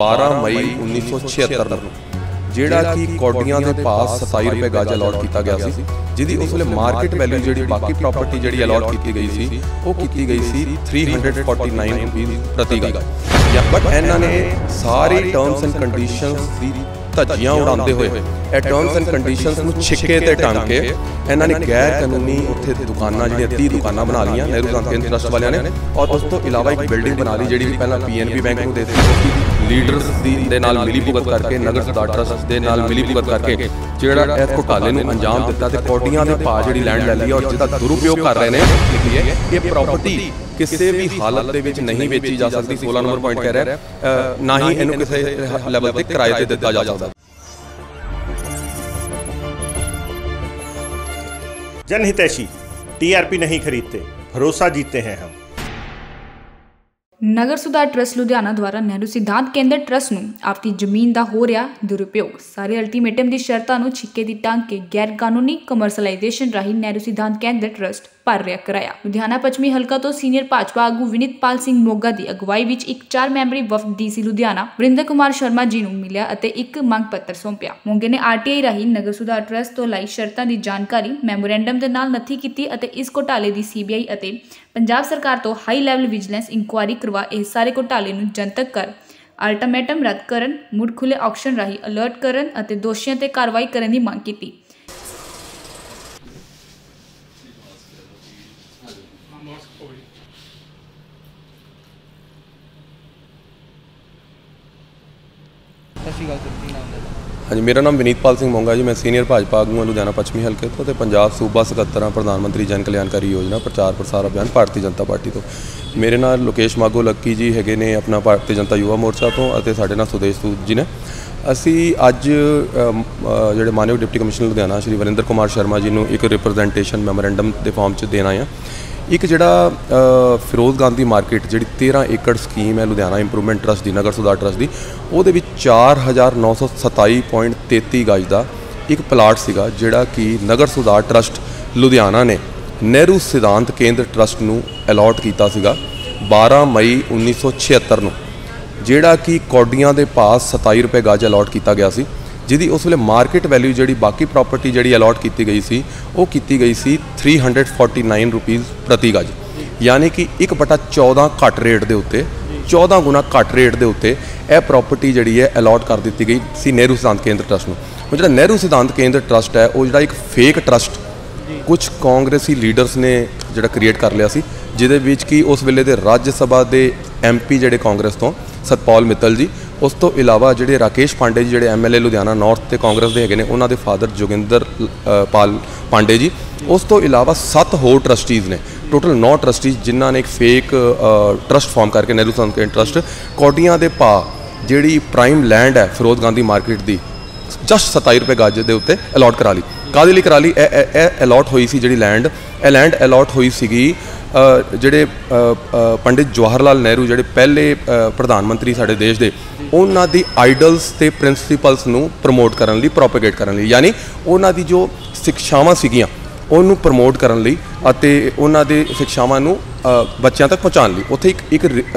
12 मई 1976 ਨੂੰ ਜਿਹੜਾ ਕਿ ਕੌਡੀਆਂ ਦੇ ਪਾਸ 27 ਰੁਪਏ ਗਜ ਅਲਾਟ ਕੀਤਾ ਗਿਆ ਸੀ, ਜਿਹਦੀ ਉਸ ਵੇਲੇ ਮਾਰਕੀਟ ਵੈਲਿਊ ਜਿਹੜੀ ਬਾਕੀ ਪ੍ਰਾਪਰਟੀ ਜਿਹੜੀ ਅਲਾਟ ਕੀਤੀ ਗਈ ਸੀ ਉਹ ਕੀਤੀ ਗਈ ਸੀ 349 ਰੁਪਏ ਪ੍ਰਤੀ ਗਜ। ਬਟ ਇਹਨਾਂ ਨੇ ਸਾਰੀ ਟਰਮਸ ਐਂਡ ਕੰਡੀਸ਼ਨਸ ਦੀ ਧੱਜੀਆਂ ਉਡਾਉਂਦੇ ਹੋਏ ਇਹ ਟਰਮਸ ਐਂਡ ਕੰਡੀਸ਼ਨਸ ਨੂੰ ਛਿੱਕੇ ਤੇ ਟੰਗ ਕੇ ਇਹਨਾਂ ਨੇ ਗੈਰ ਕਾਨੂੰਨੀ ਉੱਥੇ ਦੁਕਾਨਾਂ ਜਿਹੜੀਆਂ 30 ਦੁਕਾਨਾਂ ਬਣਾ ਲਈਆਂ ਨਹਿਰੂ ਸੰਤ ਕੇਂਦਰ ਟਰਸਟ ਵਾਲਿਆਂ ਨੇ, ਔਰ ਉਸ ਤੋਂ ਇਲਾਵਾ ਇੱਕ ਬਿਲਡਿੰਗ ਬਣਾ ਲਈ ਜਿਹੜੀ ਪਹਿਲਾਂ PNB ਬੈਂਕ ਨੂੰ ਦੇ ਦਿੱਤੀ। ਲੀਡਰਸ ਦੇ ਨਾਲ ਮਿਲੀ ਭੁਗਤ ਕਰਕੇ ਨਗਰ ਸੁਧਾਰ ਟਰਸਟ ਦੇ ਨਾਲ ਮਿਲੀ ਭੁਗਤ ਕਰਕੇ ਜਿਹੜਾ ਇਹ ਘੁਟਾਲੇ ਨੂੰ ਅੰਜਾਮ ਦਿੱਤਾ ਤੇ ਕੌਡੀਆਂ ਦੇ ਭਾਅ ਜਿਹੜੀ ਲੈਂਡ ਲੈ ਲਈ ਔਰ ਜਿਹਦਾ ਦੁਰਉਪਯੋਗ ਕਰ ਰਹੇ ਨੇ। ਇਹ ਪ੍ਰਾਪਰਟੀ ਕਿਸੇ ਵੀ ਹਾਲਤ ਦੇ ਵਿੱਚ ਨਹੀਂ ਵੇਚੀ ਜਾ ਸਕਦੀ। 16 ਨੰਬਰ ਪੁਆਇੰਟ ਕਹਿ ਰਿਹਾ, ਨਾ ਹੀ ਇਹਨੂੰ ਕਿਸੇ ਲੈਵਲ ਤੇ ਕਿਰਾਏ ਤੇ ਦਿੱਤਾ ਜਾ ਸਕਦਾ। जनहितैषी TRP नहीं खरीदते, भरोसा जीतते हैं हम। नगर सुधार ट्रस्ट लुधियाना द्वारा नਹਿਰੂ सिद्धांत केंद्र ट्रस्ट ਨੂੰ ਆਪਣੀ ਜ਼ਮੀਨ ਦਾ ਹੋ ਰਿਹਾ ਦੁਰਉਪਯੋਗ, ਸਾਰੇ ਅਲਟੀਮੇਟਮ ਦੀ ਸ਼ਰਤਾਂ ਨੂੰ ਛਿੱਕੇ ਦੀ ਟੰਗ ਕੇ ਗੈਰ ਕਾਨੂੰਨੀ ਕਮਰਸ਼ਲਾਈਜੇਸ਼ਨ ਰਾਹੀਂ ਨਹਿਰੂ सिद्धांत केंद्र ट्रस्ट ਭਰ ਰਿਹਾ ਕਰਾਇਆ। ਲੁਧਿਆਣਾ ਪੱਛਮੀ ਹਲਕਾ ਤੋਂ ਸੀਨੀਅਰ ਭਾਜਪਾ ਆਗੂ ਵਿਨੀਤਪਾਲ ਸਿੰਘ ਮੋਗਾ ਦੀ ਅਗਵਾਈ ਵਿੱਚ ਇੱਕ 4 ਮੈਂਬਰੀ ਵਫਦ DC ਲੁਧਿਆਣਾ ਵਰਿੰਦਰ ਕੁਮਾਰ ਸ਼ਰਮਾ ਜੀ ਨੂੰ ਮਿਲਿਆ ਅਤੇ ਇੱਕ ਮੰਗ ਪੱਤਰ ਸੌਂਪਿਆ। ਮੋਗੇ ਨੇ RTI ਰਾਹੀਂ ਨਗਰ ਸੁਧਾਰ ਟਰਸਟ ਤੋਂ ਲਈ ਸ਼ਰਤਾਂ ਦੀ ਜਾਣਕਾਰੀ ਮੈਮੋਰੈਂਡਮ ਦੇ ਨਾਲ ਨੱਥੀ ਕੀਤੀ ਅਤੇ ਇਸ ਘੁਟਾਲੇ ਦੀ CBI ਅਤੇ ਪੰਜਾਬ ਸਰਕਾਰ ਤੋਂ ਹਾਈ ਲੈਵਲ ਵਿਜੀਲੈਂਸ ਇਨਕੁਆਇਰੀ ਕਰਵਾ ਇਹ ਸਾਰੇ ਘੁਟਾਲੇ ਨੂੰ ਜਨਤਕ ਕਰ ਅਲਟੀਮੇਟਮ ਰੱਦ ਕਰਨ, ਮੁੜ ਖੁੱਲੇ ਆਕਸ਼ਨ ਰਾਹੀਂ ਅਲਰਟ ਕਰਨ ਅਤੇ ਦੋਸ਼ੀਆਂ ਤੇ ਕਾਰਵਾਈ ਕਰਨ ਦੀ ਮੰਗ ਕੀਤੀ। हाँ जी, मेरा नाम विनीतपाल सिंह मोंगा जी, मैं सीनियर भाजपा आगू हाँ लुधियाना पश्चिमी हल्के तो ते पंजाब सूबा सकत्तर प्रधानमंत्री जन कल्याणकारी योजना प्रचार प्रसार अभियान भारतीय जनता पार्टी तो। मेरे नाल लोकेश मागो लक्की जी हैगे ने अपना भारतीय जनता युवा मोर्चा तो, अते साडे नाल सुदेश सूद जी ने। असी अज जिहड़े मानयोग डिप्टी कमिश्नर लुधियाना श्री वरिंदर कुमार शर्मा जी नूं एक रिप्रजेंटेशन मैमोरेंडम के फॉर्म च देना है। एक जिहड़ा फिरोज गांधी मार्केट जिहड़ी 13 एकड़ स्कीम है लुधियाना इंप्रूवमेंट ट्रस्ट की नगर सुधार ट्रस्ट की, वो 4927.33 गज का एक प्लाट सीगा जिहड़ा कि नगर सुधार ट्रस्ट लुधियाना ने नਹਿਰੂ सिद्धांत केंद्र ट्रस्ट नूं अलॉट कीता सीगा 12 मई 1976 नूं, जिहड़ा कि कौडियां दे पास 27 रुपए गज अलॉट किया गया सी, जिहदी उस वेले मार्केट वैल्यू जिहड़ी बाकी प्रॉपर्टी जिहड़ी अलॉट की गई सी वो की गई सी 349 रुपीज़ प्रति गज, यानी कि 1/14 घट रेट के उत्ते 14 गुना घट रेट के उत्ते यह प्रॉपर्टी जिहड़ी है अलॉट कर दी गई सी नਹਿਰੂ सिद्धांत केंद्र ट्रस्ट में। जो नਹਿਰੂ सिद्धांत केंद्र ट्रस्ट है वो जिहड़ा एक फेक ट्रस्ट कुछ कांग्रेसी लीडर्स ने जिहड़ा क्रिएट कर लिया सी, जिहदे विच कि उस वेले दे राज्य सभा के MP जिहड़े कांग्रेस तो सतपाल मित्तल जी, उस तो इलावा जिहड़े राकेश पांडे जी जिहड़े MLA लुधियाना नॉर्थ ते कांग्रेस दे हैगे ने, उन्हां दे फादर जोगिंदर पाल पांडे जी, उस तो इलावा 7 होर ट्रस्टीज़ ने, टोटल 9 ट्रस्टीज़ जिन्हां ने एक फेक ट्रस्ट फॉर्म करके नਹਿਰੂ सिद्धांत केंद्र ट्रस्ट कौडियां दे भा जिहड़ी प्राइम लैंड है फिरोज गांधी मार्केट की जस्ट 27 रुपए गज के उत्ते अलॉट करा ली। काहदे लई करा ली? अलॉट हुई सी जिहड़ी लैंड अलॉट हुई सीगी जिहड़े पंडित जवाहर लाल नेहरू जिहड़े पहले प्रधानमंत्री साडे देश दे उन्हां दी आइडल्स ते प्रिंसीपल्स नूं प्रमोट करन लई, प्रोपेगेट करन लई, यानी उन्हां दी जो शिक्षावां सीगियां ਉਹਨੂੰ ਪ੍ਰਮੋਟ ਕਰਨ ਲਈ ਅਤੇ ਉਹਨਾਂ ਦੇ ਸਿੱਖਿਆਵਾਂ ਨੂੰ ਬੱਚਿਆਂ ਤੱਕ ਪਹੁੰਚਾਉਣ ਲਈ ਉੱਥੇ ਇੱਕ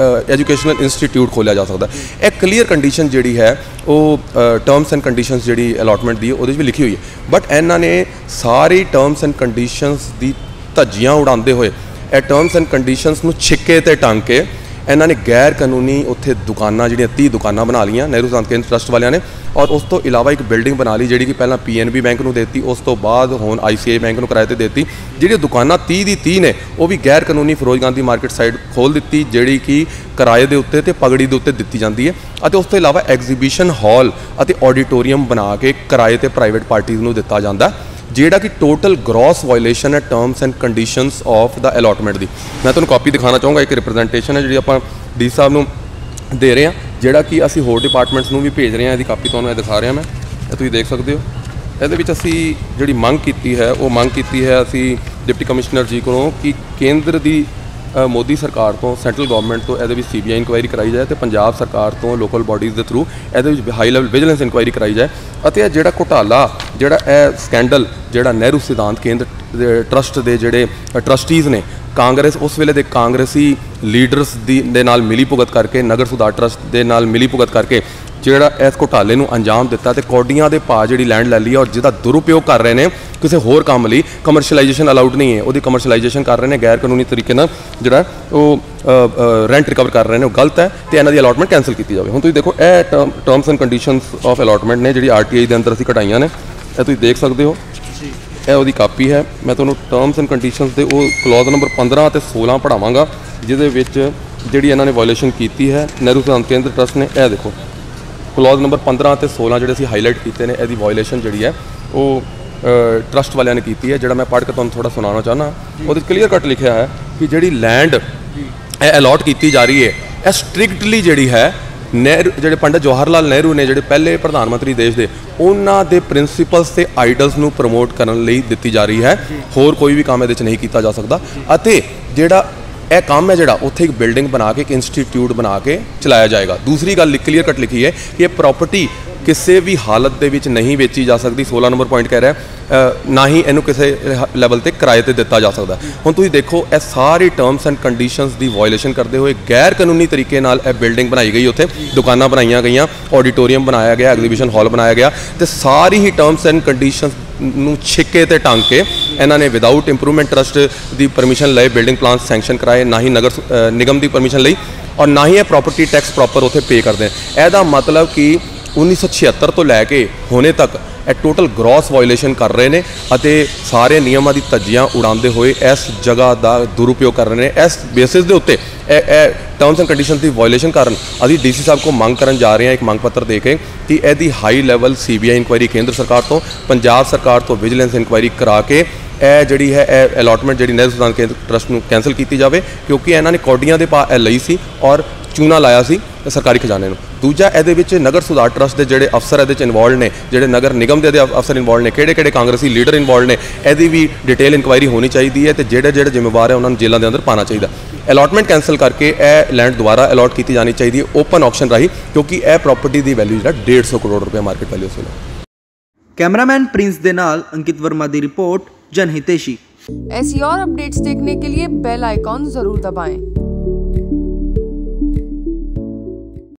ਐਜੂਕੇਸ਼ਨਲ ਇੰਸਟੀਟਿਊਟ ਖੋਲ੍ਹਿਆ ਜਾ ਸਕਦਾ। ਇਹ ਕਲੀਅਰ ਕੰਡੀਸ਼ਨ ਜਿਹੜੀ ਹੈ ਉਹ ਟਰਮਸ ਐਂਡ ਕੰਡੀਸ਼ਨਸ ਜਿਹੜੀ ਅਲਾਟਮੈਂਟ ਦੀ ਉਹਦੇ ਵਿੱਚ ਵੀ ਲਿਖੀ ਹੋਈ ਹੈ, ਬਟ ਇਹਨਾਂ ਨੇ ਸਾਰੀ ਟਰਮਸ ਐਂਡ ਕੰਡੀਸ਼ਨਸ ਦੀ ਧੱਜੀਆਂ ਉਡਾਉਂਦੇ ਹੋਏ ਇਹ ਟਰਮਸ ਐਂਡ ਕੰਡੀਸ਼ਨਸ ਨੂੰ ਛਿੱਕੇ ਤੇ ਟੰਗ ਕੇ ਇਹਨਾਂ ਨੇ ਗੈਰ ਕਾਨੂੰਨੀ ਉੱਥੇ ਦੁਕਾਨਾਂ ਜਿਹੜੀਆਂ 30 ਦੁਕਾਨਾਂ ਬਣਾ ਲਈਆਂ ਨਹਿਰੂ ਸੰਤ ਕੇਂਦਰ ਟਰਸਟ ਵਾਲਿਆਂ ਨੇ, ਔਰ ਉਸ ਤੋਂ ਇਲਾਵਾ ਇੱਕ ਬਿਲਡਿੰਗ ਬਣਾ ਲਈ ਜਿਹੜੀ ਕਿ ਪਹਿਲਾਂ PNB ਬੈਂਕ ਨੂੰ ਦੇਤੀ, ਉਸ ਤੋਂ ਬਾਅਦ ਹੁਣ ICICI ਬੈਂਕ ਨੂੰ ਕਿਰਾਏ ਤੇ ਦੇਤੀ। ਜਿਹੜੀਆਂ ਦੁਕਾਨਾਂ 30 ਦੀ 30 ਨੇ ਉਹ ਵੀ ਗੈਰ ਕਾਨੂੰਨੀ ਫਿਰੋਜ਼ ਗਾਂਧੀ ਮਾਰਕੀਟ ਸਾਈਡ ਖੋਲ੍ਹ ਦਿੱਤੀ, ਜਿਹੜੀ ਕਿ ਕਿਰਾਏ ਦੇ ਉੱਤੇ ਤੇ ਪਗੜੀ ਦੇ ਉੱਤੇ ਦਿੱਤੀ ਜਾਂਦੀ ਹੈ, ਅਤੇ ਉਸ ਤੋਂ ਇਲਾਵਾ ਐਗਜ਼ੀਬਿਸ਼ਨ ਹਾਲ ਅਤੇ ਆਡੀਟੋਰੀਅਮ ਬਣਾ ਕੇ ਕਿਰਾਏ ਤੇ ਪ੍ਰਾਈਵੇਟ ਪਾਰਟੀਜ਼ ਨੂੰ ਦਿੱਤਾ ਜਾਂਦਾ, ਜਿਹੜਾ ਕਿ ਟੋਟਲ ਗ੍ਰੋਸ ਵਾਇਲੇਸ਼ਨ ਹੈ terms and conditions of the allotment ਦੀ। ਮੈਂ ਤੁਹਾਨੂੰ ਕਾਪੀ ਦਿਖਾਉਣਾ ਚਾਹੂੰਗਾ, ਇੱਕ ਰਿਪਰੈਜ਼ੈਂਟੇਸ਼ਨ ਹੈ ਜਿਹੜੀ ਆਪਾਂ ਡੀ ਸਾਹਿਬ ਨੂੰ ਦੇ ਰਹੇ ਹਾਂ, ਜਿਹੜਾ ਕਿ ਅਸੀਂ ਹੋਰ ਡਿਪਾਰਟਮੈਂਟਸ ਨੂੰ ਵੀ ਭੇਜ ਰਹੇ ਹਾਂ। ਇਹਦੀ ਕਾਪੀ ਤੁਹਾਨੂੰ ਇਹ ਦਿਖਾ ਰਿਹਾ ਮੈਂ, ਇਹ ਤੁਸੀਂ ਦੇਖ ਸਕਦੇ ਹੋ। ਇਹਦੇ ਵਿੱਚ ਅਸੀਂ ਜਿਹੜੀ ਮੰਗ ਕੀਤੀ ਹੈ ਉਹ ਮੰਗ ਕੀਤੀ ਹੈ ਅਸੀਂ ਡਿਪਟੀ ਕਮਿਸ਼ਨਰ ਜੀ ਕੋਲੋਂ ਕਿ ਕੇਂਦਰ ਦੀ मोदी सरकार तो सेंट्रल गवर्नमेंट तो ये CBI इंक्वायरी कराई जाए तो पंजाब सरकार तो लोकल बॉडीज़ के थ्रू ये हाई लैवल विजिलेंस इंक्वायरी कराई जाए और जोड़ा घोटाला जोड़ा स्कैंडल जोड़ा नਹਿਰੂ सिद्धांत केंद्र ट्रस्ट के जोड़े ट्रस्टीज़ ने ਕਾਂਗਰਸ ਉਸ ਵੇਲੇ ਦੇ ਕਾਂਗਰਸੀ ਲੀਡਰਸ ਦੇ ਨਾਲ ਮਿਲੀ ਭੁਗਤ ਕਰਕੇ ਨਗਰ ਸੁਧਾਰ ਟਰਸਟ ਦੇ ਨਾਲ ਮਿਲੀ ਭੁਗਤ ਕਰਕੇ ਜਿਹੜਾ ਇਸ ਘੁਟਾਲੇ ਨੂੰ ਅੰਜਾਮ ਦਿੱਤਾ ਤੇ ਕੌਡੀਆਂ ਦੇ ਭਾਅ ਜਿਹੜੀ ਲੈਂਡ ਲੈ ਲਈ ਔਰ ਜਿਹਦਾ ਦੁਰਉਪਯੋਗ ਕਰ ਰਹੇ ਨੇ ਕਿਸੇ ਹੋਰ ਕੰਮ ਲਈ। ਕਮਰਸ਼ੀਅਲਾਈਜੇਸ਼ਨ ਅਲਾਉਡ ਨਹੀਂ ਹੈ, ਉਹਦੀ ਕਮਰਸ਼ੀਅਲਾਈਜੇਸ਼ਨ ਕਰ ਰਹੇ ਨੇ ਗੈਰ ਕਾਨੂੰਨੀ ਤਰੀਕੇ ਨਾਲ ਜਿਹੜਾ ਉਹ ਰੈਂਟ ਰਿਕਵਰ ਕਰ ਰਹੇ ਨੇ, ਉਹ ਗਲਤ ਹੈ ਤੇ ਇਹਨਾਂ ਦੀ ਅਲਾਟਮੈਂਟ ਕੈਂਸਲ ਕੀਤੀ ਜਾਵੇ। ਹੁਣ ਤੁਸੀਂ ਦੇਖੋ ਇਹ terms and conditions of allotment ਨੇ ਜਿਹੜੀ RTI ਦੇ ਅੰਦਰ ਅਸੀਂ ਘਟਾਈਆਂ ਨੇ, ਇਹ ਤੁਸੀਂ ਦੇਖ ਸਕਦੇ ਹੋ। ਇਹ ਉਹਦੀ ਕਾਪੀ ਹੈ। ਮੈਂ ਤੁਹਾਨੂੰ ਟਰਮਸ ਐਂਡ ਕੰਡੀਸ਼ਨਸ ਦੇ ਉਹ ਕਲੌਜ਼ ਨੰਬਰ 15 ਅਤੇ 16 ਪੜ੍ਹਾਵਾਂਗਾ ਜਿਹਦੇ ਵਿੱਚ ਜਿਹੜੀ ਇਹਨਾਂ ਨੇ ਵਾਇਓਲੇਸ਼ਨ ਕੀਤੀ ਹੈ ਨਹਿਰੂ ਸਿਧਾਂਤ ਕੇਂਦਰ ਟਰਸਟ ਨੇ। ਇਹ ਦੇਖੋ ਕਲੌਜ਼ ਨੰਬਰ 15 ਅਤੇ 16 ਜਿਹੜੇ ਅਸੀਂ ਹਾਈਲਾਈਟ ਕੀਤੇ ਨੇ, ਇਹਦੀ ਵਾਇਓਲੇਸ਼ਨ ਜਿਹੜੀ ਹੈ ਉਹ ਟਰਸਟ ਵਾਲਿਆਂ ਨੇ ਕੀਤੀ ਹੈ। ਜਿਹੜਾ ਮੈਂ ਪੜ੍ਹ ਕੇ ਤੁਹਾਨੂੰ ਥੋੜ੍ਹਾ ਸੁਣਾਉਣਾ ਚਾਹੁੰਦਾ, ਉਹਦੇ 'ਚ ਕਲੀਅਰ ਕੱਟ ਲਿਖਿਆ ਹੈ ਕਿ ਜਿਹੜੀ ਲੈਂਡ ਇਹ ਅਲਾਟ ਕੀਤੀ ਜਾ ਰਹੀ ਹੈ ਇਹ ਸਟ੍ਰਿਕਟਲੀ ਜਿਹੜੀ ਹੈ ਨਹਿਰੂ ਜਿਹੜੇ ਪੰਡਿਤ ਜਵਾਹਰ ਲਾਲ ਨਹਿਰੂ ਨੇ ਜਿਹੜੇ ਪਹਿਲੇ ਪ੍ਰਧਾਨ ਮੰਤਰੀ ਦੇਸ਼ ਦੇ, ਉਹਨਾਂ ਦੇ ਪ੍ਰਿੰਸੀਪਲਸ ਤੇ ਆਈਡਲਸ ਨੂੰ ਪ੍ਰਮੋਟ ਕਰਨ ਲਈ ਦਿੱਤੀ ਜਾ ਰਹੀ ਹੈ। ਹੋਰ ਕੋਈ ਵੀ ਕੰਮ ਇਹਦੇ 'ਚ ਨਹੀਂ ਕੀਤਾ ਜਾ ਸਕਦਾ। ਅਤੇ ਜਿਹੜਾ ਇਹ ਕੰਮ ਹੈ ਜਿਹੜਾ ਉੱਥੇ ਇੱਕ ਬਿਲਡਿੰਗ ਬਣਾ ਕੇ ਇੱਕ ਇੰਸਟੀਟਿਊਟ ਬਣਾ ਕੇ ਚਲਾਇਆ ਜਾਏਗਾ। ਦੂਸਰੀ ਗੱਲ ਕਲੀਅਰ ਕੱਟ ਲਿਖੀ ਹੈ ਕਿ ਇਹ ਪ੍ਰਾਪਰਟੀ ਕਿਸੇ ਵੀ ਹਾਲਤ ਦੇ ਵਿੱਚ ਨਹੀਂ ਵੇਚੀ ਜਾ ਸਕਦੀ। 16 ਨੰਬਰ ਪੁਆਇੰਟ ਕਹਿ ਰਿਹਾ ਨਾ ਹੀ ਇਹਨੂੰ ਕਿਸੇ ਲੈਵਲ ਤੇ ਕਿਰਾਏ ਤੇ ਦਿੱਤਾ ਜਾ ਸਕਦਾ। ਹੁਣ ਤੁਸੀਂ ਦੇਖੋ ਇਹ ਸਾਰੀ terms and conditions the violation ਕਰਦੇ ਹੋਏ ਗੈਰ ਕਾਨੂੰਨੀ ਤਰੀਕੇ ਨਾਲ ਇਹ ਬਿਲਡਿੰਗ ਬਣਾਈ ਗਈ, ਉੱਥੇ ਦੁਕਾਨਾਂ ਬਣਾਈਆਂ ਗਈਆਂ, ਆਡੀਟੋਰੀਅਮ ਬਣਾਇਆ ਗਿਆ, ਐਗਜ਼ੀਬਿਸ਼ਨ ਹਾਲ ਬਣਾਇਆ ਗਿਆ ਤੇ ਸਾਰੀ ਹੀ ਟਰਮਸ ਐਂਡ ਕੰਡੀਸ਼ਨਸ ਨੂੰ ਛਿੱਕੇ ਤੇ ਟੰਗ ਕੇ ਇਹਨਾਂ ਨੇ ਵਿਦਆਊਟ ਇੰਪਰੂਵਮੈਂਟ ਟਰਸਟ ਦੀ ਪਰਮਿਸ਼ਨ ਲਏ ਬਿਲਡਿੰਗ ਪਲਾਨ ਸੈਂਕਸ਼ਨ ਕਰਾਏ, ਨਾ ਹੀ ਨਗਰ ਨਿਗਮ ਦੀ ਪਰਮਿਸ਼ਨ ਲਈ ਔਰ ਨਾ ਹੀ ਇਹ ਪ੍ਰਾਪਰਟੀ ਟੈਕਸ ਪ੍ਰੋਪਰ ਉੱਥੇ ਪੇ ਕਰਦੇ। ਇਹਦਾ ਮਤਲਬ ਕਿ 1976 ਤੋਂ ਲੈ ਕੇ ਹੁਣੇ ਤੱਕ ਇਹ ਟੋਟਲ ਗ੍ਰੋਸ ਵਾਇਓਲੇਸ਼ਨ ਕਰ ਰਹੇ ਨੇ ਅਤੇ ਸਾਰੇ ਨਿਯਮਾਂ ਦੀ ਧੱਜੀਆਂ ਉਡਾਉਂਦੇ ਹੋਏ ਇਸ ਜਗ੍ਹਾ ਦਾ ਦੁਰਉਪਯੋਗ ਕਰ ਰਹੇ ਨੇ। ਇਸ ਬੇਸਿਸ ਦੇ ਉੱਤੇ ਇਹ terms and conditions the violation ਕਾਰਨ ਅਸੀਂ DC ਸਾਹਿਬ ਕੋ ਮੰਗ ਕਰਨ ਜਾ ਰਹੇ ਹਾਂ, ਇੱਕ ਮੰਗ ਪੱਤਰ ਦੇ ਕੇ ਕਿ ਇਹਦੀ ਹਾਈ ਲੈਵਲ CBI ਇਨਕੁਆਇਰੀ ਕੇਂਦਰ ਸਰਕਾਰ ਤੋਂ, ਪੰਜਾਬ ਸਰਕਾਰ ਤੋਂ ਵਿਜੀਲੈਂਸ ਇਨਕੁਆਇਰੀ ਕਰਾ ਕੇ ਇਹ ਜਿਹੜੀ ਹੈ ਇਹ ਅਲਾਟਮੈਂਟ ਜਿਹੜੀ ਨਹਿਰੂ ਸਿਧਾਂਤ ਕੇਂਦਰ ਟਰਸਟ ਨੂੰ ਕੈਂਸਲ ਕੀਤੀ ਜਾਵੇ, ਕਿਉਂਕਿ ਇਹਨਾਂ ਨੇ ਕੌਡੀਆਂ ਦੇ ਭਾਅ ਇਹ ਲਈ ਸੀ ਔਰ ਚੂਨਾ ਲਾਇਆ ਸੀ ਸਰਕਾਰੀ ਖਜ਼ਾਨੇ ਨੂੰ। ਦੂਜਾ ਇਹਦੇ ਵਿੱਚ ਨਗਰ ਸੁਧਾਰ ਟਰਸਟ ਦੇ ਜਿਹੜੇ ਅਫਸਰ ਇਹਦੇ 'ਚ ਇਨਵੋਲਡ ਨੇ, ਜਿਹੜੇ ਨਗਰ ਨਿਗਮ ਦੇ ਅਫਸਰ ਇਨਵੋਲਡ ਨੇ, ਕਿਹੜੇ ਕਾਂਗਰਸੀ ਲੀਡਰ ਇਨਵੋਲਡ ਨੇ, ਇਹਦੀ ਵੀ ਡਿਟੇਲ ਇਨਕੁਆਇਰੀ ਹੋਣੀ ਚਾਹੀਦੀ ਹੈ ਤੇ ਜਿਹੜੇ ਜ਼ਿੰਮੇਵਾਰ ਹੈ ਉਹਨਾਂ ਨੂੰ ਜੇਲ੍ਹਾਂ ਦੇ ਅੰਦਰ ਪਾਉਣਾ ਚਾਹੀਦਾ। ਅਲਾਟਮੈਂਟ ਕੈਂਸਲ ਕਰਕੇ ਇਹ ਲੈਂਡ ਦੁਬਾਰਾ ਅਲਾਟ ਕੀਤੀ ਜਾਣੀ ਚਾਹੀਦੀ ਹੈ ਓਪਨ ਆਕਸ਼ਨ ਰਾਹੀਂ, ਕਿਉਂਕਿ ਇਹ ਪ੍ਰਾਪਰਟੀ ਦੀ ਵੈਲਿਊ ਜਿਹੜਾ 150 ਕਰੋੜ ਰੁਪਏ ਮਾਰਕੀਟ ਵੈਲਿਊ ਸੀ। कैमरामैन प्रिंस दे नाल अंकित वर्मा दी रिपोर्ट जनहितेशी। ऐसी और अपडेट्स देखने के लिए बेल आइकॉन जरूर दबाएं।